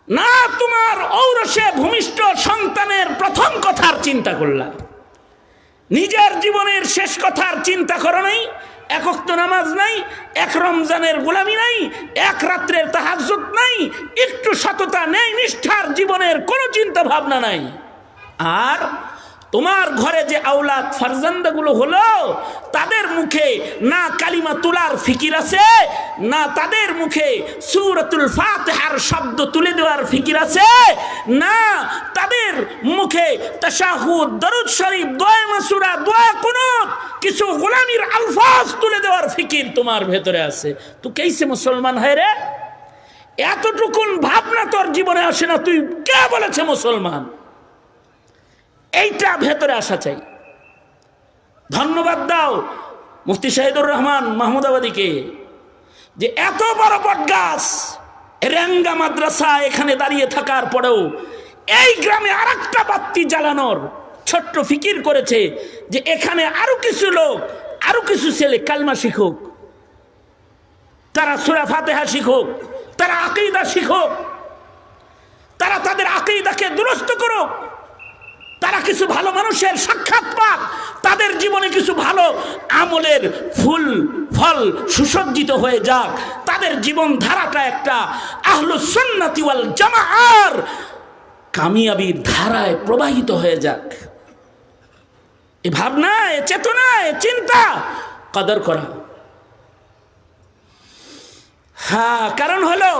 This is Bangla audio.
না তোমার ঔরসে ভূমিষ্ঠ সন্তানের প্রথম কথার চিন্তা করলা, নিজের জীবনের শেষ কথার চিন্তা করো নাই। এক ওয়াক্ত নামাজ নাই, এক রমজানের গোলামি নাই, এক রাত্রের তাহাজ্জুদ নাই, একটু সততা নেই, নিষ্ঠার জীবনের কোনো চিন্তা ভাবনা নাই। আর তোমার ঘরে যে আওলাদ ফারজান্দাগুলো হলো, তাদের মুখে না কালিমা তোলার ফিকির আছে, না তাদের মুখে সূরাতুল ফাতিহার শব্দ তুলে দেওয়ার ফিকির আছে, না তাদের মুখে তাশাহুদ, দরুদ শরীফ, দোয়া মাসুরা, দোয়া কুনুত, কিছু গোলামির আলফাজ তুলে দেওয়ার ফিকির তোমার ভেতরে আছে। তো কেসে মুসলমান হয় রে? এতটুকুন ভাবনা তোর জীবনে আসে না, তুই কে বলেছে মুসলমান? এইটা ভেতরে আসা চাই। ধন্যবাদ দাও মুফতি শাহিদুর রহমান মাহমুদাবাদীকে, যে এত বড় বটগাছ রেঙ্গা মাদ্রাসা এখানে দাঁড়িয়ে থাকার পরেও এই গ্রামে আরেকটা বাতি জ্বালানোর ছোট্ট ফিকির করেছে, যে এখানে আরো কিছু লোক, আরো কিছু ছেলে কালমা শিখুক, তারা সূরা ফাতিহা শিখুক, তারা আকীদা শিখুক, তারা তাদের আকীদাকে দুরস্ত করুক, তারা কিছু ভালো মানুষের সাক্ষাৎ পাক, তাদের জীবনে কিছু ভালো আমলের ফুল ফল সুসজ্জিত হয়ে যাক, তাদের জীবন ধারাটা একটা আহলুস সুন্নাতি ওয়াল জামাআর কামিয়াবির ধারায় প্রবাহিত হয়ে যাক। এ ভাবনা, এ চেতনা, এ চিন্তা কদর করা। হ্যাঁ, কারণ হলো